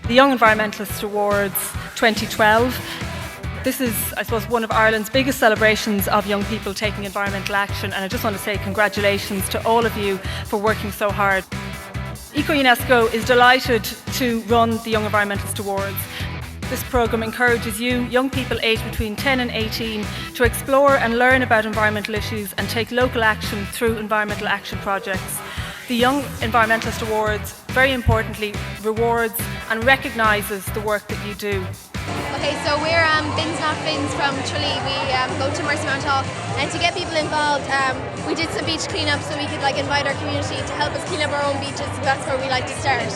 The Young Environmentalist Awards 2012. This is, I suppose, one of Ireland's biggest celebrations of young people taking environmental action, and I just want to say congratulations to all of you for working so hard. ECO-UNESCO is delighted to run the Young Environmentalist Awards. This programme encourages you, young people aged between 10 and 18, to explore and learn about environmental issues and take local action through environmental action projects. The Young Environmentalist Awards, very importantly, rewards and recognises the work that you do. Okay, so we're Bins Not Fins from Tralee. We go to Mercy Mount Hall, and to get people involved, we did some beach cleanup so we could invite our community to help us clean up our own beaches. That's where we like to start.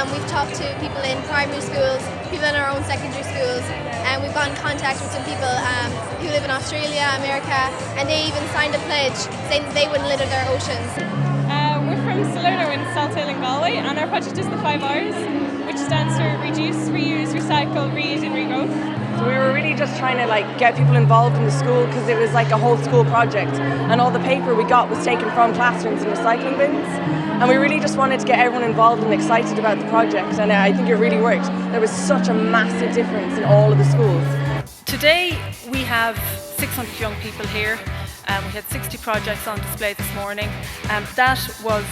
We've talked to people in primary schools, people in our own secondary schools, and we've got in contact with some people who live in Australia, America, and they even signed a pledge saying that they wouldn't litter their oceans. We're from Salerno in Saltail in Galway, and our project is the 5 R's, which stands for Reduce, Reuse, Recycle, Reuse and Regrowth. So we were really just trying to get people involved in the school, because it was like a whole school project, and all the paper we got was taken from classrooms and recycling bins, and we really just wanted to get everyone involved and excited about the project, and I think it really worked. There was such a massive difference in all of the schools. Today we have 600 young people here. We had 60 projects on display this morning. That was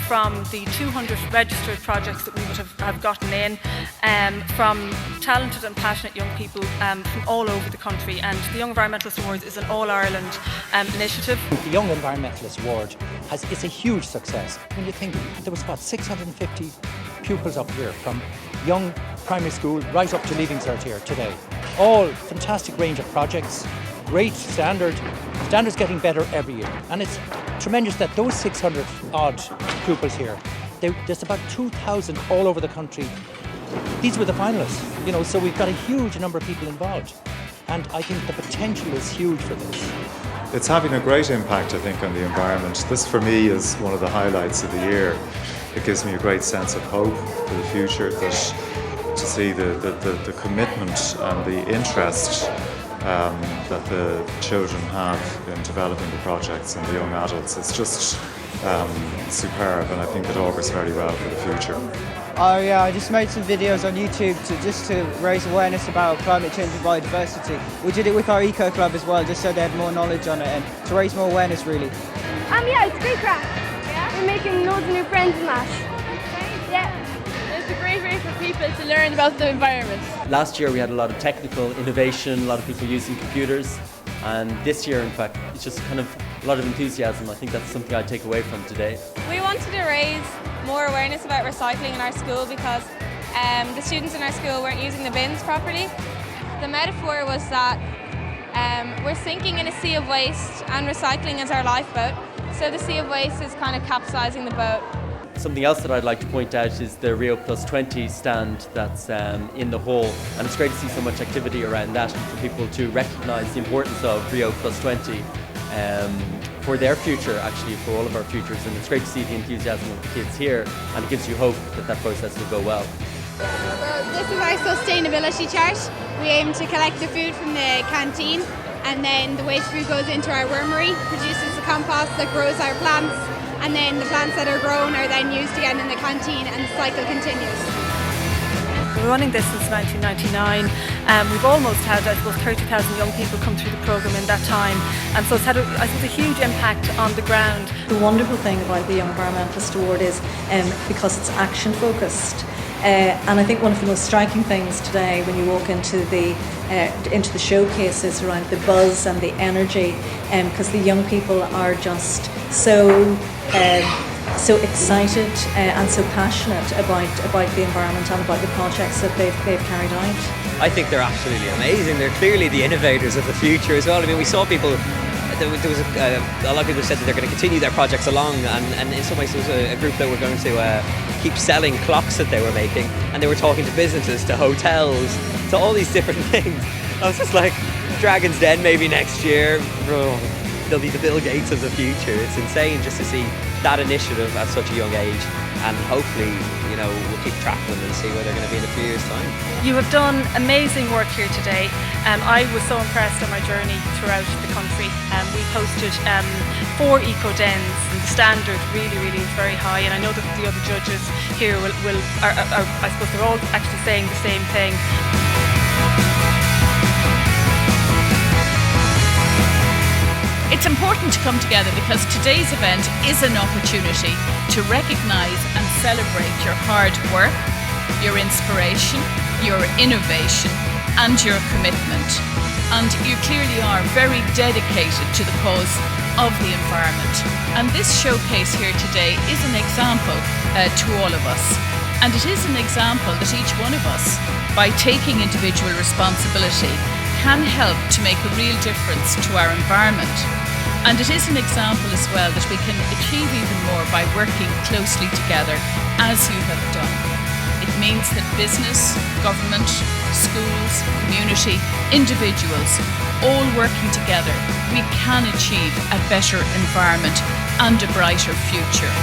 from the 200 registered projects that we would have gotten in from talented and passionate young people from all over the country. And the Young Environmentalist Awards is an all-Ireland initiative. The Young Environmentalist Award is a huge success. When you think there was 650 pupils up here from young primary school right up to Leaving Cert here today. All fantastic range of projects. Great standards getting better every year, and it's tremendous that those 600 odd pupils here, there's about 2,000 all over the country. These were the finalists, so we've got a huge number of people involved, and I think the potential is huge for this. It's having a great impact, I think, on the environment. This for me is one of the highlights of the year. It gives me a great sense of hope for the future, that to see the commitment and the interest that the children have in developing the projects and the young adults. It's just superb, and I think it augurs very well for the future. Oh yeah, I just made some videos on YouTube to raise awareness about climate change and biodiversity. We did it with our Eco Club as well, just so they had more knowledge on it and to raise more awareness really. Yeah, it's great crack. Yeah? We're making loads of new friends and that. Yeah. It's a great way for people to learn about the environment. Last year we had a lot of technical innovation, a lot of people using computers, and this year in fact it's just kind of a lot of enthusiasm. I think that's something I take away from today. We wanted to raise more awareness about recycling in our school because the students in our school weren't using the bins properly. The metaphor was that we're sinking in a sea of waste and recycling is our lifeboat, so the sea of waste is kind of capsizing the boat. Something else that I'd like to point out is the Rio Plus 20 stand that's in the hall, and it's great to see so much activity around that and for people to recognise the importance of Rio Plus 20 for their future, actually for all of our futures, and it's great to see the enthusiasm of the kids here, and it gives you hope that that process will go well. This is our sustainability chart. We aim to collect the food from the canteen, and then the waste food goes into our wormery, produces the compost that grows our plants, and then the plants that are grown are then used again in the canteen, and the cycle continues. We're running this since 1999. We've almost had, 30,000 young people come through the programme in that time, and so it's had, a huge impact on the ground. The wonderful thing about the Young Environmentalist Award is because it's action focused. And I think one of the most striking things today when you walk into the showcases around the buzz and the energy, because the young people are just so excited and so passionate about the environment and about the projects that they've carried out. I think they're absolutely amazing. They're clearly the innovators of the future as well. I mean, we saw people. There was a lot of people said that they're going to continue their projects along, and in some ways there was a group that were going to keep selling clocks that they were making, and they were talking to businesses, to hotels, to all these different things. I was just like, Dragon's Den maybe next year, they'll be the Bill Gates of the future. It's insane just to see that initiative at such a young age. and hopefully, we'll keep track of them and see where they're going to be in a few years' time. You have done amazing work here today. I was so impressed on my journey throughout the country. We hosted 4 eco-dens, and the standard really is very high, and I know that the other judges here are I suppose they're all actually saying the same thing. It's important to come together because today's event is an opportunity to recognise and celebrate your hard work, your inspiration, your innovation and your commitment. And you clearly are very dedicated to the cause of the environment. And this showcase here today is an example to all of us. And it is an example that each one of us, by taking individual responsibility, can help to make a real difference to our environment. And it is an example as well that we can achieve even more by working closely together as you have done. It means that business, government, schools, community, individuals, all working together, we can achieve a better environment and a brighter future.